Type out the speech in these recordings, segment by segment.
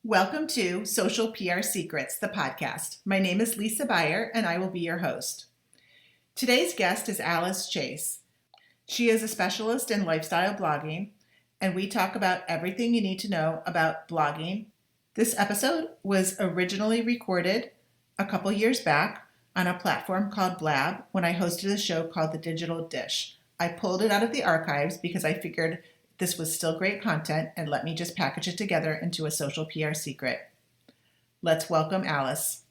Welcome to Social PR Secrets, the podcast. My name is Lisa Beyer, and I will be your host. Today's guest is Alice Chase. She is a specialist in lifestyle blogging, and we talk about everything you need to know about blogging. This episode was originally recorded a couple years back on a platform called Blab when I hosted a show called The Digital Dish. I pulled it out of the archives because I figured this was still great content, and let me just package it together into a social PR secret. Let's welcome Alice.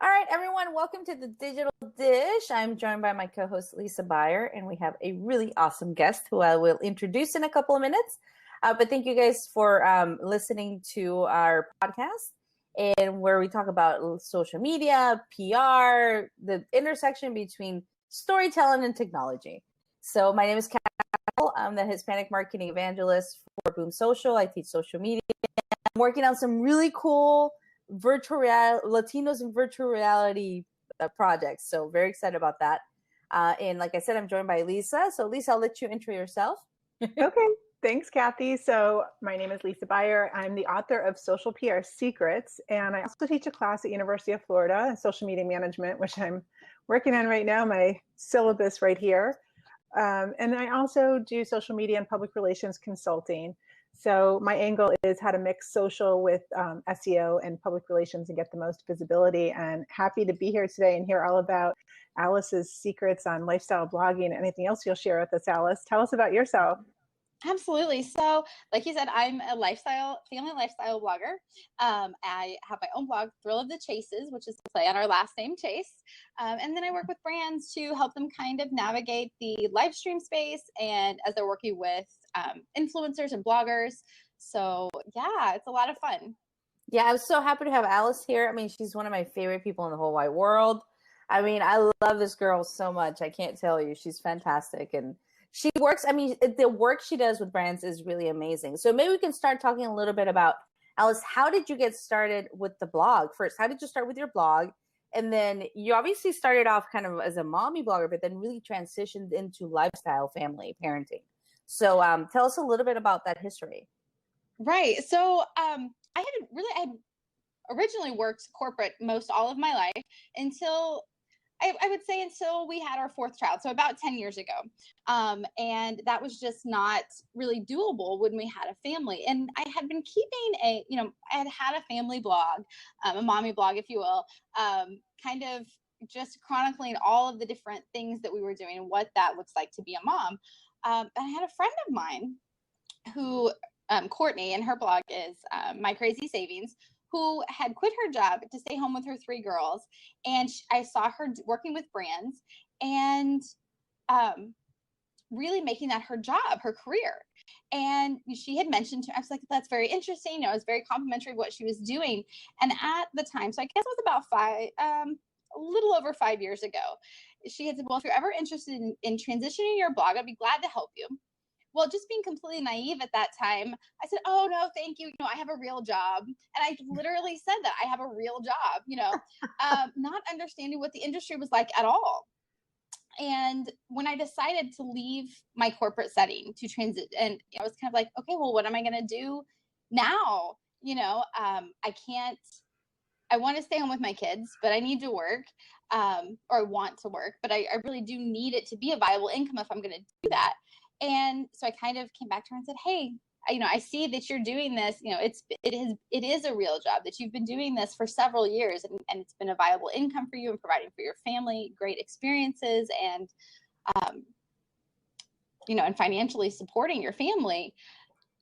All right, everyone, welcome to The Digital Dish. I'm joined by my co-host, Lisa Beyer, and we have a really awesome guest who I will introduce in a couple of minutes. But thank you guys for listening to our podcast, and where we talk about social media, PR, the intersection between storytelling and technology. So my name is Cathy Hackl. I'm the Hispanic marketing evangelist for Boom Social. I teach social media. I'm working on some really cool Latinos in virtual reality projects. So very excited about that. And like I said, I'm joined by Lisa. So Lisa, I'll let you intro yourself. Okay. Thanks, Cathy. So my name is Lisa Beyer. I'm the author of Social PR Secrets, and I also teach a class at University of Florida, social media management, which I'm working on right now, my syllabus right here. And I also do social media and public relations consulting. So my angle is how to mix social with SEO and public relations and get the most visibility. And happy to be here today and hear all about Alice's secrets on lifestyle blogging and anything else you'll share with us, Alice. Tell us about yourself. Absolutely. So like you said, I'm a family lifestyle blogger. I have my own blog, Thrill of the Chases, which is a play on our last name, Chase. And then I work with brands to help them kind of navigate the live stream space and as they're working with influencers and bloggers. So yeah, it's a lot of fun. Yeah, I was so happy to have Alice here. I mean, she's one of my favorite people in the whole wide world. I mean, I love this girl so much. I can't tell you. She's fantastic. And she works, I mean, the work she does with brands is really amazing. So maybe we can start talking a little bit about, Alice, how did you get started with the blog? First, how did you start with your blog? And then you obviously started off kind of as a mommy blogger, but then really transitioned into lifestyle, family, parenting. So tell us a little bit about that history. Right. So I had originally worked corporate most all of my life until I would say until we had our fourth child, so about 10 years ago. And that was just not really doable when we had a family. And I had been keeping I had a family blog, a mommy blog, if you will, kind of just chronicling all of the different things that we were doing and what that looks like to be a mom. And I had a friend of mine who, Courtney, and her blog is My Crazy Savings, who had quit her job to stay home with her three girls. And I saw her working with brands and really making that her job, her career. And she had mentioned to me, I was like, that's very interesting. It was very complimentary of what she was doing. And at the time, so I guess it was about a little over 5 years ago, she had said, well, if you're ever interested in transitioning your blog, I'd be glad to help you. Well, just being completely naive at that time, I said, oh, no, thank you. I have a real job. And I literally said that I have a real job, not understanding what the industry was like at all. And when I decided to leave my corporate setting to transit, and I was kind of like, okay, well, what am I going to do now? I want to stay home with my kids, but I need to work, or I want to work, but I really do need it to be a viable income if I'm going to do that. And so I kind of came back to her and said, hey, I see that you're doing this, it is a real job, that you've been doing this for several years and it's been a viable income for you and providing for your family great experiences and, and financially supporting your family.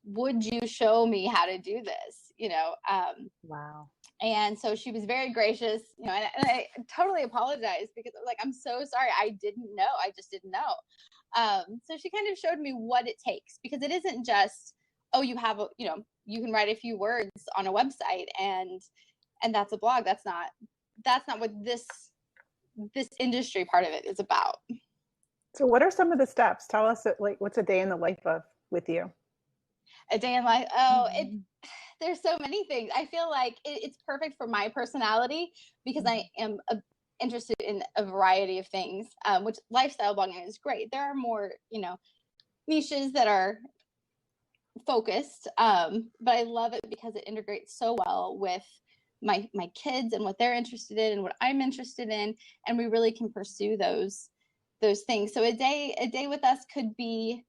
Would you show me how to do this? Wow. And so she was very gracious, and I totally apologized because I'm like, I'm so sorry. I didn't know. I just didn't know. So she kind of showed me what it takes, because it isn't just, oh, you can write a few words on a website and that's a blog. That's not what this industry part of it is about. So what are some of the steps? Tell us, what's a day in the life with you? A day in life. Oh, there's so many things. I feel like it's perfect for my personality because I am interested in a variety of things, which lifestyle blogging is great. There are more, niches that are focused, but I love it because it integrates so well with my kids and what they're interested in and what I'm interested in, and we really can pursue those things. So a day with us could be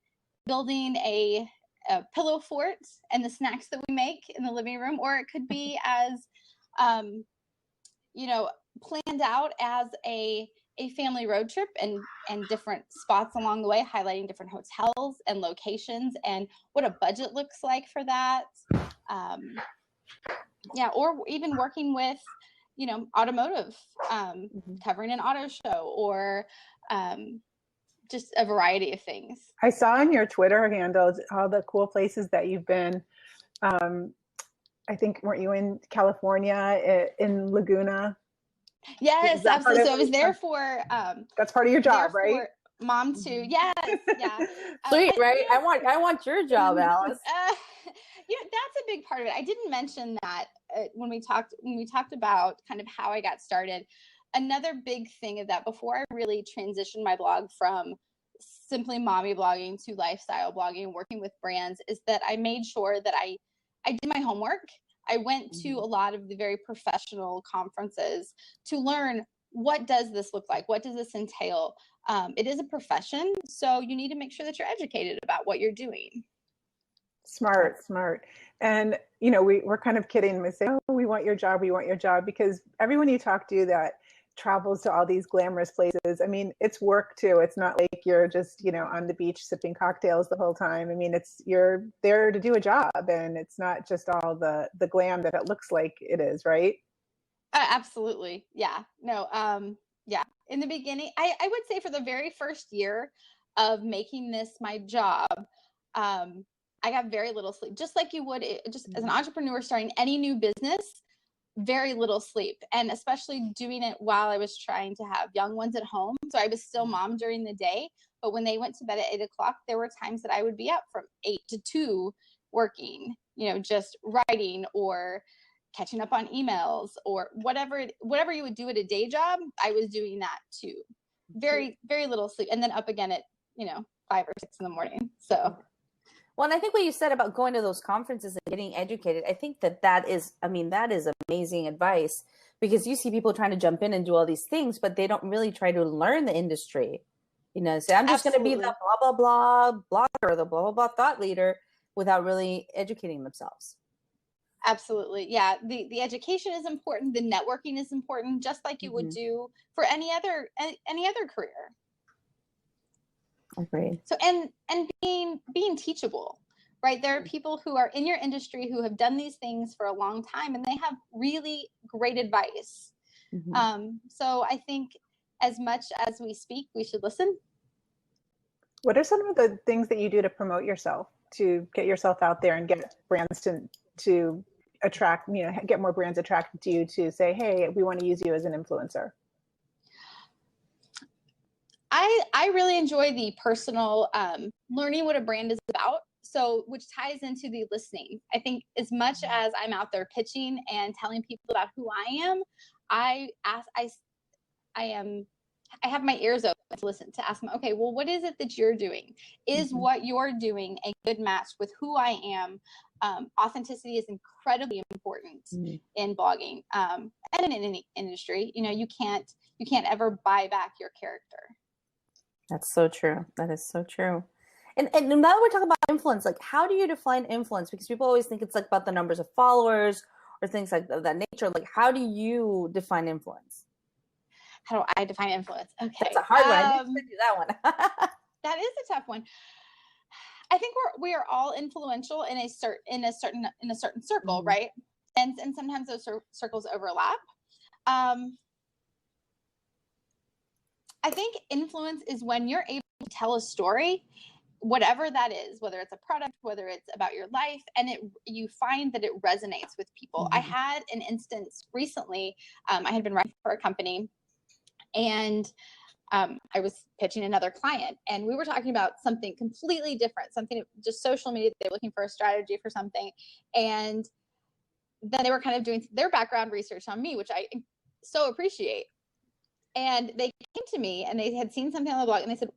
building a pillow fort and the snacks that we make in the living room, or it could be as planned out as a family road trip and different spots along the way, highlighting different hotels and locations and what a budget looks like for that. Or even working with, automotive, covering an auto show, or just a variety of things. I saw on your Twitter handles all the cool places that you've been. I think, weren't you in California, in Laguna? Yes, absolutely. So I was there for that's part of your job, right? Mom too. Yes, yeah. Sweet, right? I want your job, Alice. That's a big part of it. I didn't mention that when we talked about kind of how I got started. Another big thing of that, before I really transitioned my blog from simply mommy blogging to lifestyle blogging, working with brands, is that I made sure that I did my homework. I went to a lot of the very professional conferences to learn, what does this look like? What does this entail? It is a profession, so you need to make sure that you're educated about what you're doing. Smart. And, we're kind of kidding. We say, oh, we want your job, because everyone you talk to that travels to all these glamorous places, I mean, it's work too. It's not like you're just, on the beach sipping cocktails the whole time. I mean, you're there to do a job, and it's not just all the glam that it looks like it is, right? Absolutely. Yeah. No. Yeah. In the beginning, I would say for the very first year of making this my job, I got very little sleep, just like you would just as an entrepreneur starting any new business. Very little sleep, and especially doing it while I was trying to have young ones at home. So I was still mom during the day, but when they went to bed at 8 o'clock, there were times that I would be up from 8 to 2 working, just writing or catching up on emails or whatever you would do at a day job. I was doing that too. Very, very little sleep, and then up again at 5 or 6 in the morning. So. Well, and I think what you said about going to those conferences and getting educated, I think that is amazing advice, because you see people trying to jump in and do all these things, but they don't really try to learn the industry. Say, I'm just going to be the blah, blah, blah blogger or the blah, blah, blah thought leader without really educating themselves. Absolutely. Yeah. The education is important. The networking is important, just like you would do for any other career. Agreed. So, and being teachable, right? There are people who are in your industry who have done these things for a long time, and they have really great advice. So I think as much as we speak, we should listen. What are some of the things that you do to promote yourself, to get yourself out there and get brands to attract, get more brands attracted to you, to say, hey, we want to use you as an influencer? I really enjoy the personal learning what a brand is about. So, which ties into the listening. I think as much as I'm out there pitching and telling people about who I am, I have my ears open to listen, to ask them, okay, well, what is it that you're doing? Is what you're doing a good match with who I am? Authenticity is incredibly important in blogging and in any industry. You can't ever buy back your character. That's so true. That is so true. And now that we're talking about influence, like, how do you define influence? Because people always think it's like about the numbers of followers or things like of that nature. Like, how do you define influence? How do I define influence? Okay, that's a hard one. I didn't do that one. That is a tough one. I think we are all influential in a certain circle, right? And sometimes those circles overlap. I think influence is when you're able to tell a story, whatever that is, whether it's a product, whether it's about your life, and you find that it resonates with people. I had an instance recently. I had been writing for a company, and I was pitching another client, and we were talking about something completely different, something just social media. They were looking for a strategy for something, and then they were kind of doing their background research on me, which I so appreciate. And they came to me and they had seen something on the blog and they said,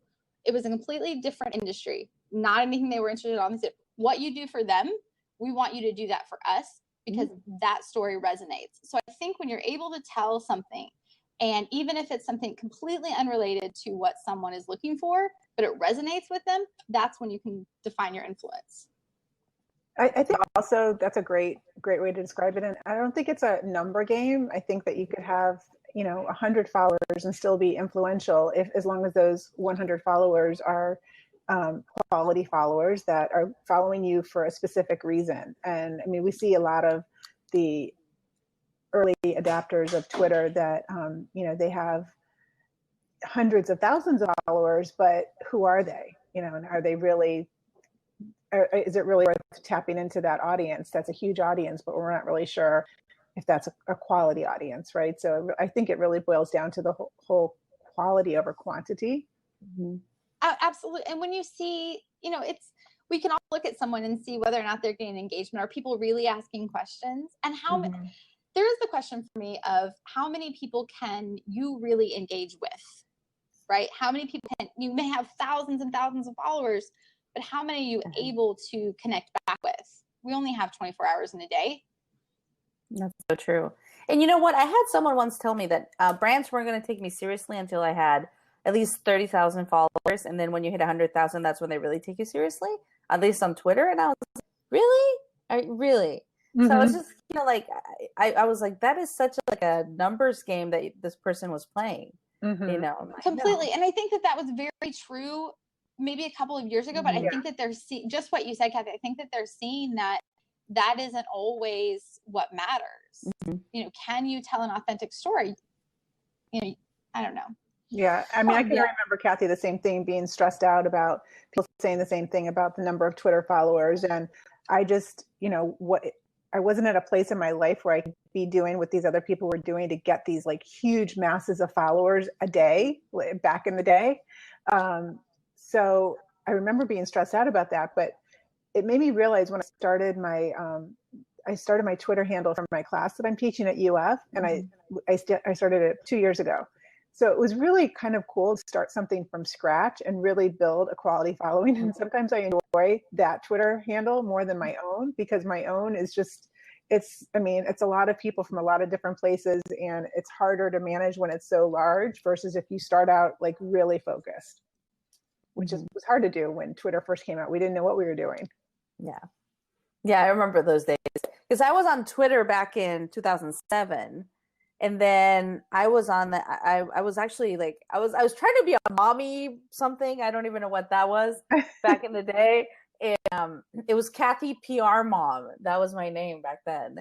it was a completely different industry, not anything they were interested in. They said, what you do for them, we want you to do that for us because that story resonates. So I think when you're able to tell something, and even if it's something completely unrelated to what someone is looking for, but it resonates with them, that's when you can define your influence. I think also that's a great way to describe it. And I don't think it's a number game. I think that you could have, 100 followers and still be influential as long as those 100 followers are quality followers that are following you for a specific reason. And I mean, we see a lot of the early adapters of Twitter that, they have hundreds of thousands of followers, but who are they? And are they really, is it really worth tapping into that audience? That's a huge audience, but we're not really sure if that's a quality audience, right? So I think it really boils down to the whole quality over quantity. Mm-hmm. Absolutely. And when you see, we can all look at someone and see whether or not they're getting engagement. Are people really asking questions? And how there is the question for me of how many people can you really engage with, right? How many people you may have thousands and thousands of followers, but how many are you able to connect back with? We only have 24 hours in a day. That's so true. And you know what? I had someone once tell me that brands weren't going to take me seriously until I had at least 30,000 followers. And then when you hit 100,000, that's when they really take you seriously, at least on Twitter. And I was like, really? Really? So I was just, I was like, that is such a numbers game that this person was playing, Completely. No. And I think that was very true maybe a couple of years ago, but I think that they're just what you said, Cathy. I think that they're seeing that isn't always what matters. Can you tell an authentic story? I don't know. Yeah. I mean, I can remember, Cathy, the same thing, being stressed out about people saying the same thing about the number of Twitter followers. And I just, I wasn't at a place in my life where I could be doing what these other people were doing to get these huge masses of followers a day back in the day. So I remember being stressed out about that, but it made me realize when I started my Twitter handle from my class that I'm teaching at UF, and I started it 2 years ago. So it was really kind of cool to start something from scratch and really build a quality following. And sometimes I enjoy that Twitter handle more than my own, because my own is just, it's a lot of people from a lot of different places, and it's harder to manage when it's so large versus if you start out really focused, which was hard to do when Twitter first came out. We didn't know what we were doing. Yeah, I remember those days because I was on Twitter back in 2007, and then I was on I was actually I was trying to be a mommy something. I don't even know what that was back in the day. And, it was Cathy PR Mom. That was my name back then,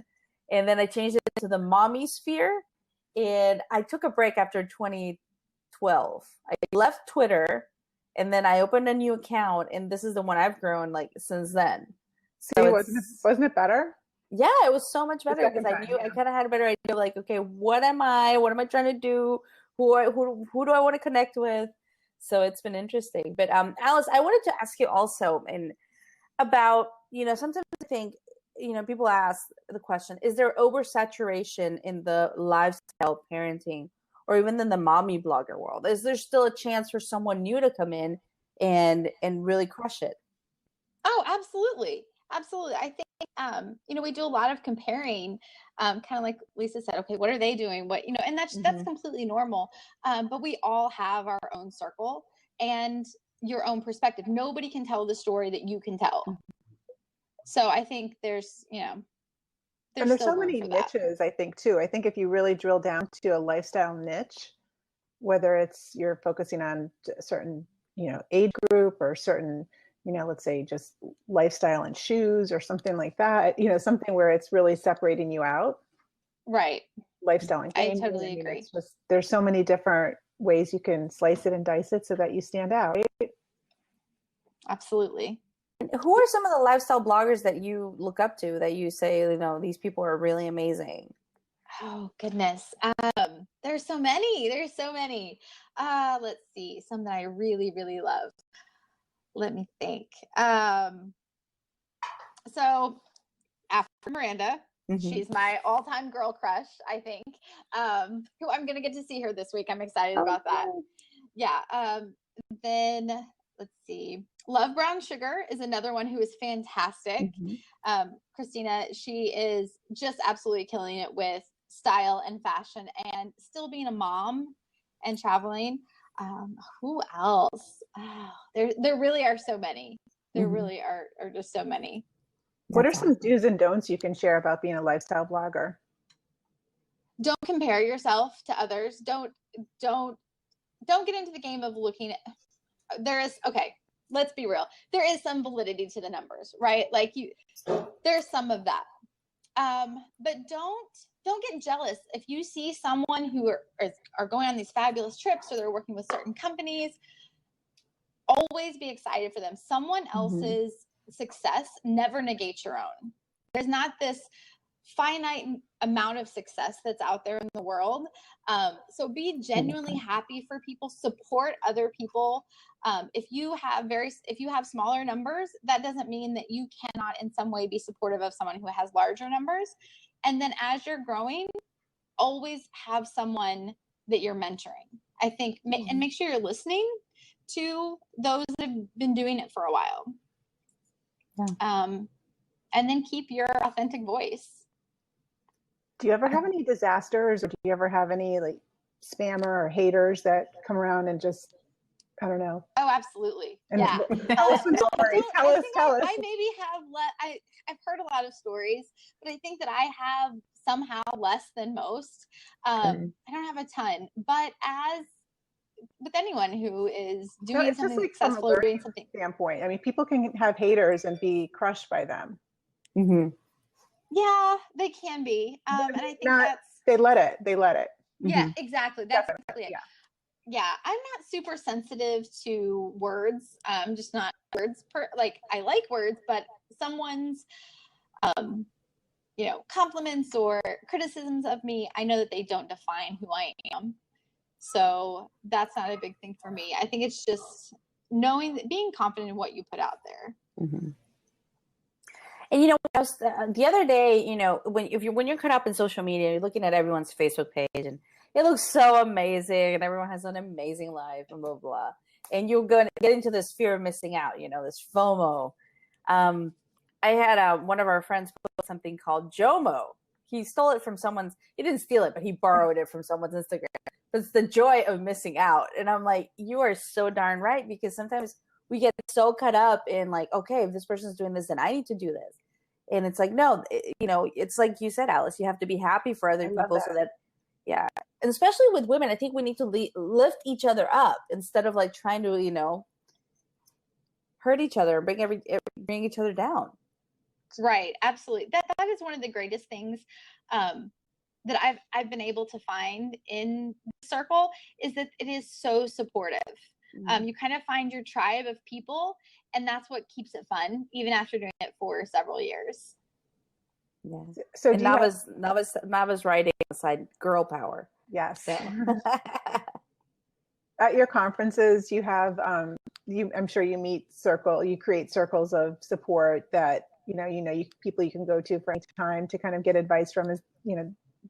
and then I changed it to the Mommy Sphere. And I took a break after 2012. I left Twitter, and then I opened a new account, and this is the one I've grown since then. So wasn't it better? Yeah, it was so much better because I knew I kind of had a better idea of okay, what am I trying to do? Who do I want to connect with? So it's been interesting. But Alice, I wanted to ask you also about, sometimes I think, people ask the question, is there oversaturation in the lifestyle parenting or even in the mommy blogger world? Is there still a chance for someone new to come in and really crush it? Oh, absolutely. Absolutely. I think, we do a lot of comparing, kind of like Lisa said, okay, what are they doing? And that's completely normal. But we all have our own circle and your own perspective. Nobody can tell the story that you can tell. So I think there's so many niches, I think, too. I think if you really drill down to a lifestyle niche, whether it's you're focusing on a certain, age group or certain, let's say just lifestyle and shoes or something like that, something where it's really separating you out. Right. Lifestyle and gaming. I totally agree. It's just, there's so many different ways you can slice it and dice it so that you stand out. Right? Absolutely. Who are some of the lifestyle bloggers that you look up to that you say, these people are really amazing? Oh, goodness. There's so many. Let's see. Some that I really, really love. Let me think. So after Miranda, She's my all-time girl crush, I think. Who I'm gonna get to see her this week. I'm excited about that. Yeah. Then let's see. Love Brown Sugar is another one who is fantastic. Christina, she is just absolutely killing it with style and fashion and still being a mom and traveling. Who else? Oh, there really are so many. There really are just so many. What are some do's and don'ts you can share about being a lifestyle blogger? Don't compare yourself to others. Don't get into the game of looking at, let's be real. There is some validity to the numbers, right? Like there's some of that. But don't get jealous if you see someone who are going on these fabulous trips or they're working with certain companies. Always be excited for them. Someone else's success never negates your own. There's not this finite amount of success that's out there in the world. So be genuinely happy for people, support other people. If you have smaller numbers, that doesn't mean that you cannot in some way be supportive of someone who has larger numbers. And then as you're growing, always have someone that you're mentoring. I think, and make sure you're listening to those that have been doing it for a while. And then keep your authentic voice. Do you ever have any disasters, or do you ever have any like spammer or haters that come around and just, I don't know? Oh, absolutely. And yeah. Tell us. I maybe have I've heard a lot of stories, but I think that I have somehow less than most. I don't have a ton, but as with anyone who is doing something successful or doing something standpoint, I mean, people can have haters and be crushed by them. Yeah, they can be. And I think they let it. Yeah, exactly. That's exactly it. Yeah, I'm not super sensitive to words. Just not words I like words, but someone's compliments or criticisms of me, I know that they don't define who I am. So that's not a big thing for me. I think it's just being confident in what you put out there. And the other day, when you're caught up in social media, you're looking at everyone's Facebook page, and it looks so amazing, and everyone has an amazing life, and blah blah. And you're going to get into this fear of missing out, this FOMO. I had one of our friends put something called JOMO. He stole it from someone's. He didn't steal it, but he borrowed it from someone's Instagram. It's the joy of missing out, and I'm like, you are so darn right, because sometimes we get so caught up in like, okay, if this person's doing this, then I need to do this. And it's like, no, it's like you said, Alice, you have to be happy for other people so that, yeah. And especially with women, I think we need to lift each other up instead of like trying to, hurt each other, bring each other down. Right. Absolutely. That is one of the greatest things, that I've been able to find in the circle is that it is so supportive. You kind of find your tribe of people, and that's what keeps it fun, even after doing it for several years. Yeah. So Nava's writing inside girl power. Yes. So. At your conferences, you have I'm sure you create circles of support that people you can go to for any time to kind of get advice from,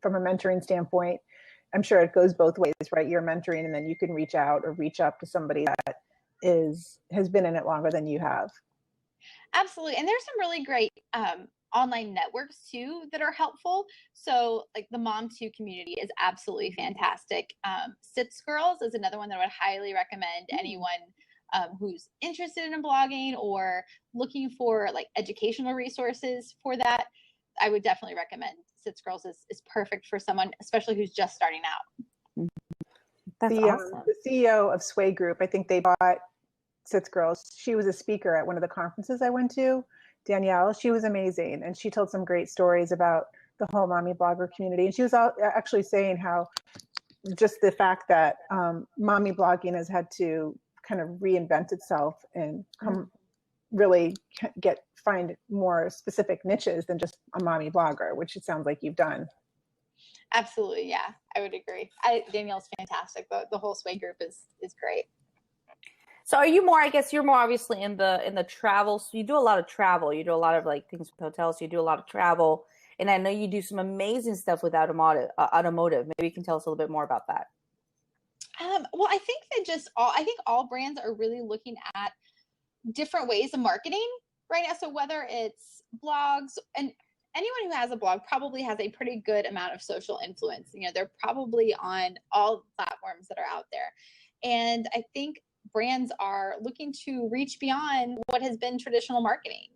from a mentoring standpoint. I'm sure it goes both ways, right? You're mentoring, and then you can reach out or reach up to somebody that has been in it longer than you have. Absolutely. And there's some really great online networks too that are helpful. So like the Mom 2 community is absolutely fantastic. Sits Girls is another one that I would highly recommend anyone who's interested in blogging or looking for like educational resources for that. I would definitely recommend Sits Girls is perfect for someone, especially who's just starting out. That's awesome. The CEO of Sway Group, I think they bought Sits Girls. She was a speaker at one of the conferences I went to. Danielle, she was amazing, and she told some great stories about the whole mommy blogger community. And she was actually saying how just the fact that mommy blogging has had to kind of reinvent itself and really find more specific niches than just a mommy blogger, which it sounds like you've done. Absolutely. Yeah, I would agree. Danielle's fantastic. The whole Sway group is great. So are you more, I guess you're more obviously in the travel. So you do a lot of travel. You do a lot of like things with hotels. You do a lot of travel. And I know you do some amazing stuff with automotive. Maybe you can tell us a little bit more about that. Well, I think that I think all brands are really looking at different ways of marketing right now. So whether it's blogs, and anyone who has a blog probably has a pretty good amount of social influence. They're probably on all platforms that are out there. And I think brands are looking to reach beyond what has been traditional marketing.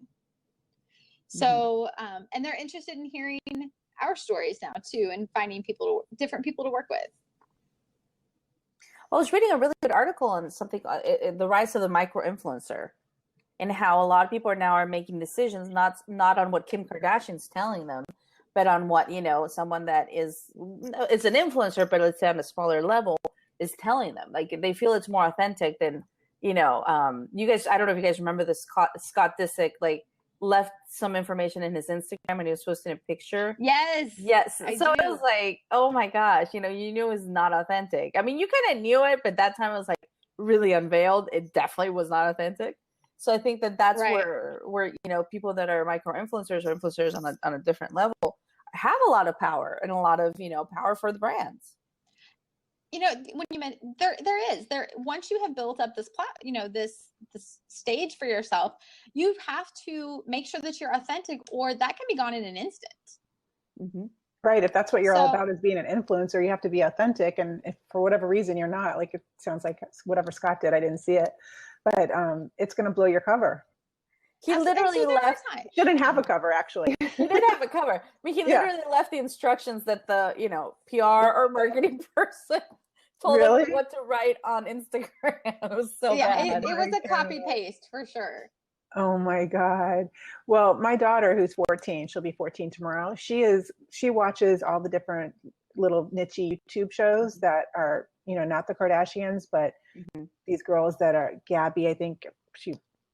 So, and they're interested in hearing our stories now too, and finding different people to work with. Well, I was reading a really good article on something, the rise of the micro-influencer, and how a lot of people are making decisions not on what Kim Kardashian's telling them, but on what, someone that is an influencer, but let's say on a smaller level, is telling them. Like, they feel it's more authentic than, you guys, I don't know if you guys remember this Scott Disick, like, left some information in his Instagram and he was posting a picture. Yes. So it was like, oh my gosh, you knew it was not authentic. I mean, you kind of knew it, but that time it was like really unveiled. It definitely was not authentic. So I think that's right. where people that are micro influencers or influencers on a different level have a lot of power and a lot of power for the brands. When you meant there is once you have built up this this stage for yourself, you have to make sure that you're authentic, or that can be gone in an instant. Mm-hmm. Right. If that's what you're all about, is being an influencer, you have to be authentic. And if for whatever reason you're not, like, it sounds like whatever Scott did, I didn't see it, but it's going to blow your cover. He literally left. Shouldn't have a cover, actually. He didn't have a cover. I mean, he literally left the instructions that the PR or marketing person told him what to write on Instagram. It was so bad. It was a copy paste for sure. Oh my God. Well, my daughter, who's 14, she'll be 14 tomorrow. She watches all the different little niche YouTube shows that are, not the Kardashians, but these girls that are Gabby, I think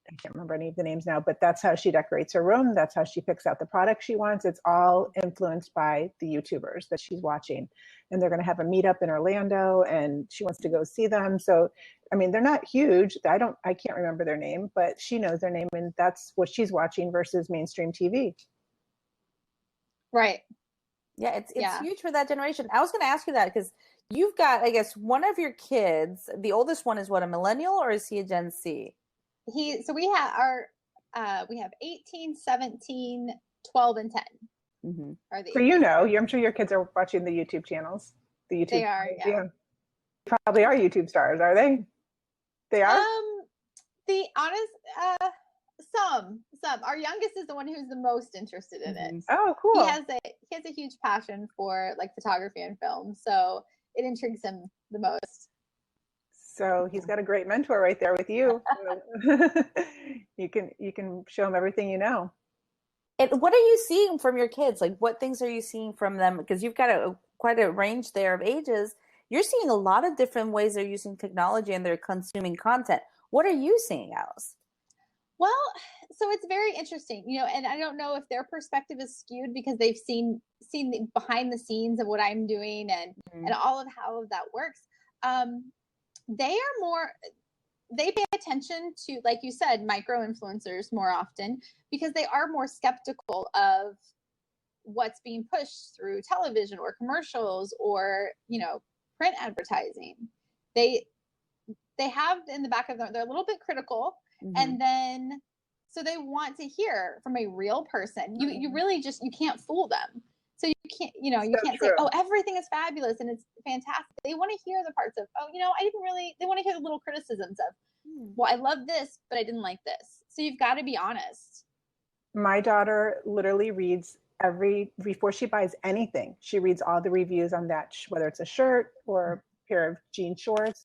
I can't remember any of the names now, but that's how she decorates her room. That's how she picks out the product she wants. It's all influenced by the YouTubers that she's watching. And they're going to have a meetup in Orlando and she wants to go see them. So, I mean, they're not huge. I can't remember their name, but she knows their name and that's what she's watching versus mainstream TV. Right. Yeah, it's huge for that generation. I was going to ask you that because you've got, I guess, one of your kids, the oldest one is what, a millennial, or is he a Gen Z? We have 18, 17, 12, and 10. Mm-hmm. So I'm sure your kids are watching the YouTube channels. They are, yeah. Probably are YouTube stars, are they? They are? Some. Our youngest is the one who's the most interested in it. Oh, cool. He has a huge passion for like photography and film, so it intrigues him the most. So he's got a great mentor right there with you. You can show him everything you know. And what are you seeing from your kids? Like, what things are you seeing from them? Because you've got quite a range there of ages. You're seeing a lot of different ways they're using technology and they're consuming content. What are you seeing, Alice? Well, so it's very interesting, and I don't know if their perspective is skewed because they've seen the behind the scenes of what I'm doing and all of how that works. They pay attention to, like you said, micro influencers more often because they are more skeptical of what's being pushed through television or commercials or, print advertising. They have in the back of them, they're a little bit critical. And then, so they want to hear from a real person. You really you can't fool them. So you can't, you can't say, oh, everything is fabulous and it's fantastic. They want to hear the parts of, they want to hear the little criticisms of, well, I love this, but I didn't like this. So you've got to be honest. My daughter literally reads before she buys anything, she reads all the reviews on that, whether it's a shirt or a pair of jean shorts,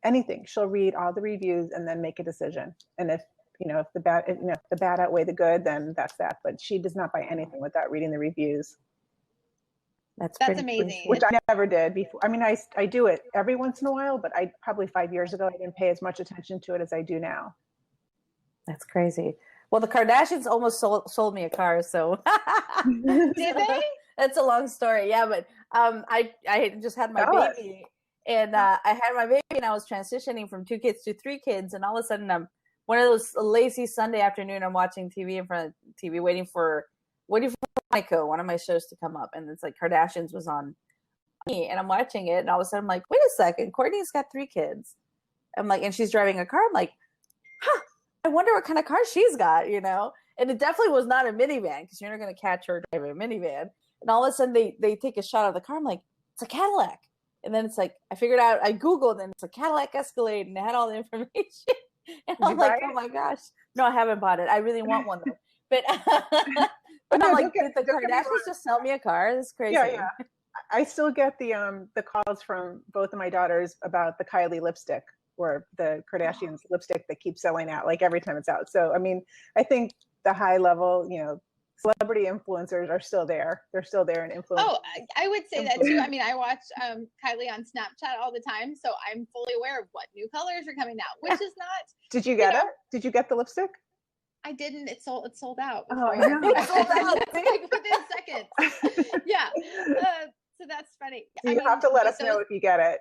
anything. She'll read all the reviews and then make a decision. And if the bad outweigh the good, then that's that. But she does not buy anything without reading the reviews. That's amazing. Which I never did before. I mean, I do it every once in a while, but probably 5 years ago, I didn't pay as much attention to it as I do now. That's crazy. Well, the Kardashians almost sold me a car, so. Did they? That's a long story. Yeah, but I just had my baby, and I had my baby, and I was transitioning from 2 kids to 3 kids, and all of a sudden, I'm one of those lazy Sunday afternoon. I'm watching TV in front of TV, waiting for Monaco, one of my shows to come up, and it's like Kardashians was on me, and I'm watching it, and all of a sudden I'm like, wait a second, Courtney's got 3 kids. I'm like, and she's driving a car. I'm like, huh, I wonder what kind of car she's got, you know? And it definitely was not a minivan, because you're not going to catch her driving a minivan. And all of a sudden they take a shot of the car. I'm like, it's a Cadillac. And then it's like, I figured out, I Googled, and it's a Cadillac Escalade, and it had all the information. And I'm like, oh my gosh. No, I haven't bought it. I really want one though. But, but no, I'm like, did the Kardashians just sell me a car? That's crazy. Yeah. I still get the calls from both of my daughters about the Kylie lipstick, or the Kardashians lipstick that keeps selling out like every time it's out. So, I mean, I think the high level, celebrity influencers are still there. They're still there and influencing. Oh, I would say that too. I mean, I watch Kylie on Snapchat all the time, so I'm fully aware of what new colors are coming out, which is not. Did you get it? Did you get the lipstick? I didn't. It sold out. Oh, I know. It sold out like within seconds. Yeah. So that's funny. You have to let us know if you get it.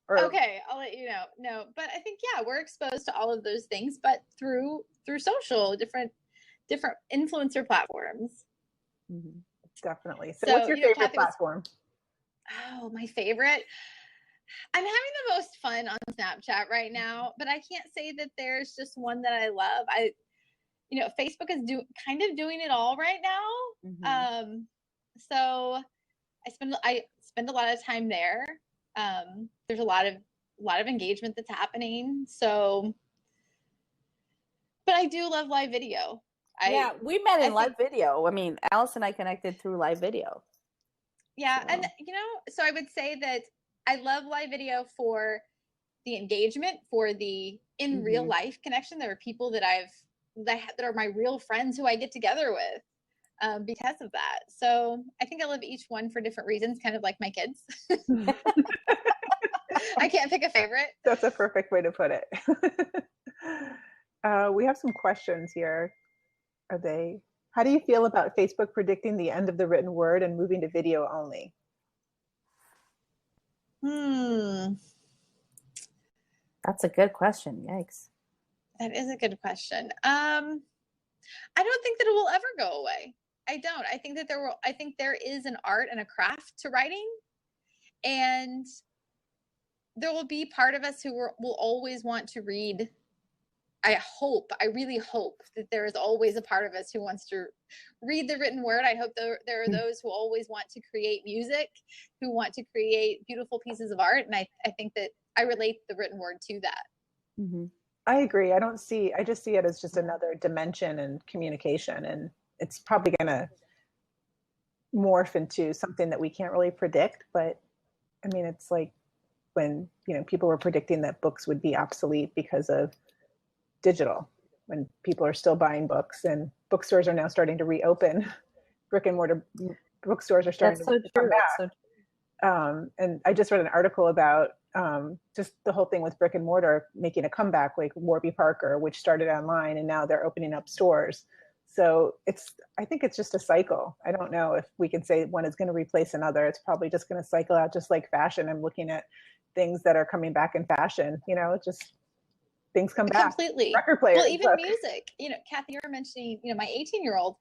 Okay, I'll let you know. No, but I think we're exposed to all of those things, but through social different influencer platforms. Mm-hmm. Definitely. So what's your favorite platform? My favorite. I'm having the most fun on Snapchat right now, but I can't say that there's just one that I love. Facebook is kind of doing it all right now. Mm-hmm. So I spend a lot of time there. There's a lot of engagement that's happening. So, but I do love live video. We met in live video. I mean, Alice and I connected through live video. Yeah. So. And, so I would say that I love live video for the engagement, for the in real life connection. There are people that are my real friends who I get together with because of that. So I think I love each one for different reasons, kind of like my kids. I can't pick a favorite. That's a perfect way to put it. We have some questions here. How do you feel about Facebook predicting the end of the written word and moving to video only? That's a good question. Yikes. That is a good question. I don't think that it will ever go away. I don't. I think that there is an art and a craft to writing, and there will be part of us who will always want to read. I really hope that there is always a part of us who wants to read the written word. I hope there are those who always want to create music, who want to create beautiful pieces of art. And I think that I relate the written word to that. Mm-hmm. I agree. I just see it as just another dimension in communication, and it's probably going to morph into something that we can't really predict. But I mean, it's like when, people were predicting that books would be obsolete because of digital, when people are still buying books, and bookstores are now starting to reopen. Brick and mortar bookstores are starting to come back. And I just read an article about just the whole thing with brick and mortar making a comeback, like Warby Parker, which started online, and now they're opening up stores. So I think it's just a cycle. I don't know if we can say one is going to replace another. It's probably just going to cycle out, just like fashion. I'm looking at things that are coming back in fashion, just things come back. Completely. Record players. Well, even music. Cathy, you're mentioning, my 18-year-old,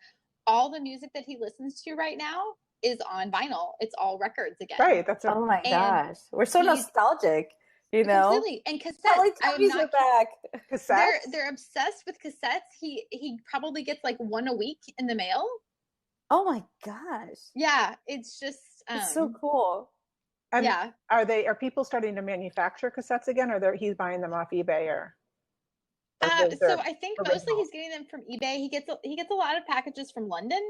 all the music that he listens to right now is on vinyl. It's all records again. Right. That's oh my gosh. We're so nostalgic, Completely. And cassettes. Teletubbies are back. Cassettes? They're obsessed with cassettes. He probably gets like one a week in the mail. Oh my gosh. Yeah. It's just it's so cool. And are people starting to manufacture cassettes again, or he's buying them off eBay or? So I think mostly he's getting them from eBay. He gets a lot of packages from London.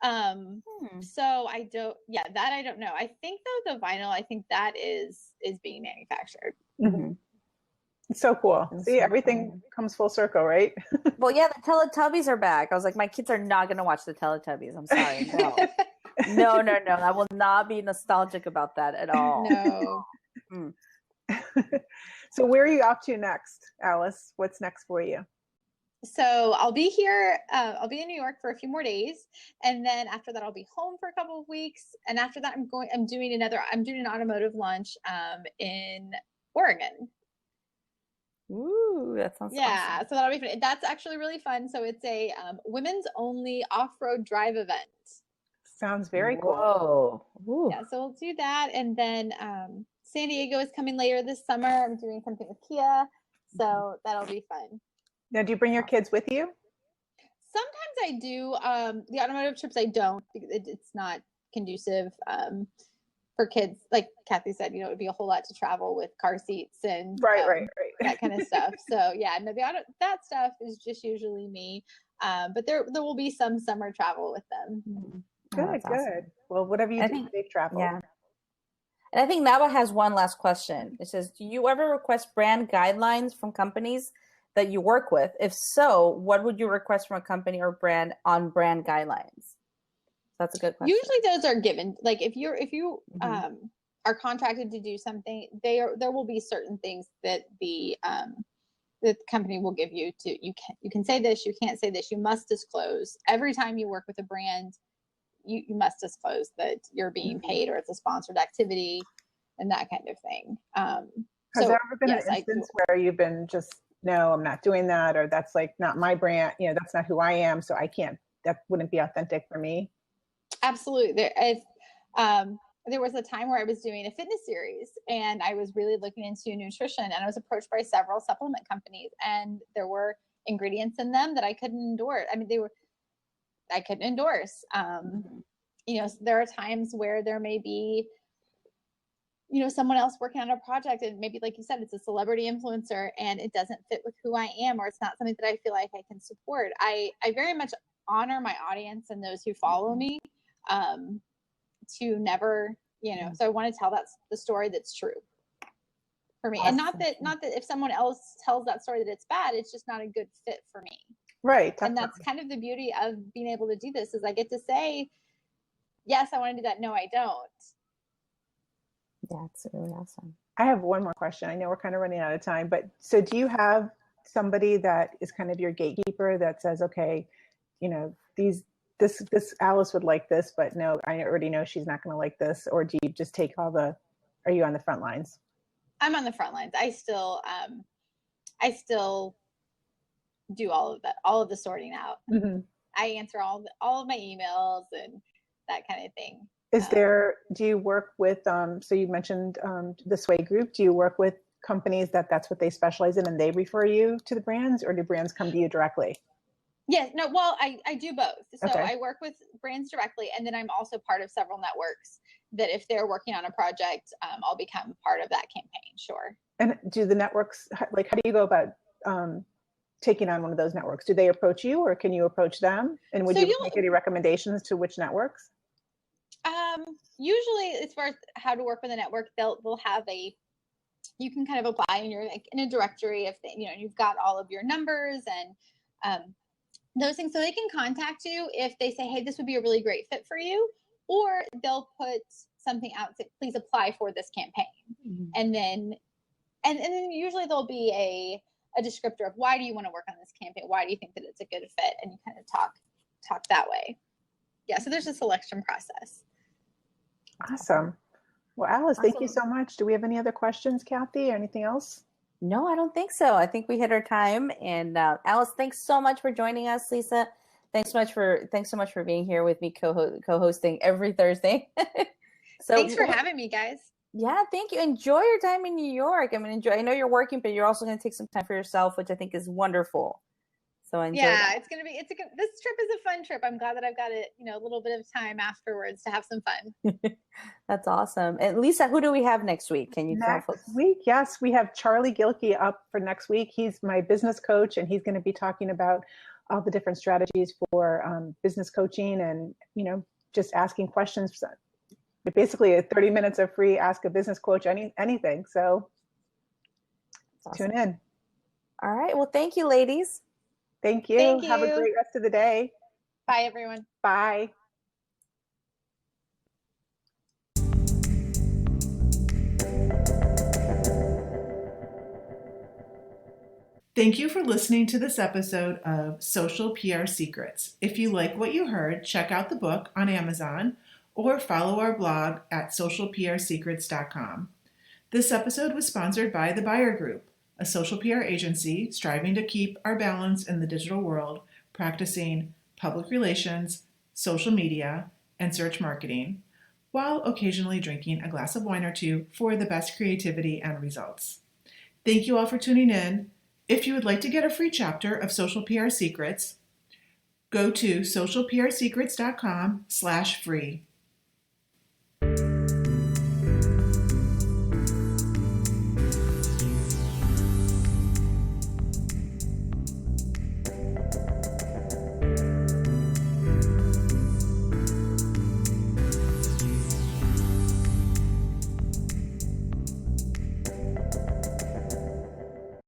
So I don't know. I think though the vinyl, I think that is being manufactured. Mm-hmm. It's so cool. See, everything comes full circle, right? Well, yeah, the Teletubbies are back. I was like, my kids are not going to watch the Teletubbies. I'm sorry. No. No. I will not be nostalgic about that at all. No. So where are you off to next, Alice? What's next for you? So I'll be here. I'll be in New York for a few more days, and then after that, I'll be home for a couple of weeks. And after that, I'm doing an automotive launch in Oregon. Ooh, that sounds awesome. So that'll be fun. That's actually really fun. So it's a women's only off-road drive event. Sounds very cool. Whoa. Ooh. Yeah, so we'll do that. And then San Diego is coming later this summer. I'm doing something with Kia. So that'll be fun. Now, do you bring your kids with you? Sometimes I do. The automotive trips I don't, because it's not conducive for kids. Like Cathy said, it would be a whole lot to travel with car seats and Right. that kind of stuff. So yeah, no, that stuff is just usually me. But there will be some summer travel with them. Good. Awesome. Well, whatever you I do, think- safe travel. Yeah. And I think Naba has one last question. It says, do you ever request brand guidelines from companies that you work with? If so, what would you request from a company or brand on brand guidelines? That's a good question. Usually those are given. Like if you are contracted to do something, there will be certain things that the company will give you to, you can say this, you can't say this, you must disclose. Every time you work with a brand, you must disclose that you're being paid or it's a sponsored activity and that kind of thing. Has there ever been an instance where you've been just, no, I'm not doing that, or that's like not my brand, that's not who I am, so I can't, that wouldn't be authentic for me? Absolutely. There was a time where I was doing a fitness series and I was really looking into nutrition, and I was approached by several supplement companies, and there were ingredients in them that I couldn't endorse. I mean, I couldn't endorse. There are times where there may be, someone else working on a project, and maybe, like you said, it's a celebrity influencer and it doesn't fit with who I am, or it's not something that I feel like I can support. I very much honor my audience and those who follow me, to never, so I want to tell the story that's true for me. And not that if someone else tells that story that it's bad, it's just not a good fit for me. Right. And that's kind of the beauty of being able to do this, is I get to say, yes, I want to do that. No, I don't. Yeah, it's really awesome. I have one more question. I know we're kind of running out of time, but so do you have somebody that is kind of your gatekeeper that says, okay, this Alice would like this, but no, I already know she's not going to like this? Or do you just take are you on the front lines? I'm on the front lines. I still do all of the sorting out. Mm-hmm. I answer all of my emails and that kind of thing. Do you work with, so you mentioned the Sway Group, do you work with companies that's what they specialize in and they refer you to the brands, or do brands come to you directly? Yes, no, well, I do both. So Okay. I work with brands directly, and then I'm also part of several networks that if they're working on a project, I'll become part of that campaign, sure. And do the networks, how do you go about taking on one of those networks? Do they approach you, or can you approach them? And would you make any recommendations to which networks? Usually, as far as how to work with a network, they'll have you can kind of apply, and you're like in a directory if you've got all of your numbers and those things, so they can contact you if they say, hey, this would be a really great fit for you, or they'll put something out, say, please apply for this campaign. Mm-hmm. And then usually there'll be a descriptor of why do you want to work on this campaign? Why do you think that it's a good fit? And you kind of talk that way. Yeah, so there's a selection process. Awesome. Well, Alice, thank you so much. Do we have any other questions, Cathy, or anything else? No, I don't think so. I think we hit our time. And Alice, thanks so much for joining us. Lisa, thanks so much for being here with me, co-hosting every Thursday. So thanks for having me, guys. Yeah, thank you. Enjoy your time in New York. I mean, I know you're working, but you're also going to take some time for yourself, which I think is wonderful. So enjoy that. It's going to be, this trip is a fun trip. I'm glad that I've got a little bit of time afterwards to have some fun. That's awesome. And Lisa, who do we have next week? Can you tell folks? Next week, yes, we have Charlie Gilkey up for next week. He's my business coach, and he's going to be talking about all the different strategies for business coaching and, just asking questions. Basically 30 minutes of free Ask a Business Coach anything. So awesome. Tune in. All right. Well, thank you, ladies. Thank you. Have a great rest of the day. Bye, everyone. Bye. Thank you for listening to this episode of Social PR Secrets. If you like what you heard, check out the book on Amazon or follow our blog at socialprsecrets.com. This episode was sponsored by The Buyer Group, a social PR agency striving to keep our balance in the digital world, practicing public relations, social media, and search marketing, while occasionally drinking a glass of wine or two for the best creativity and results. Thank you all for tuning in. If you would like to get a free chapter of Social PR Secrets, go to socialprsecrets.com/free.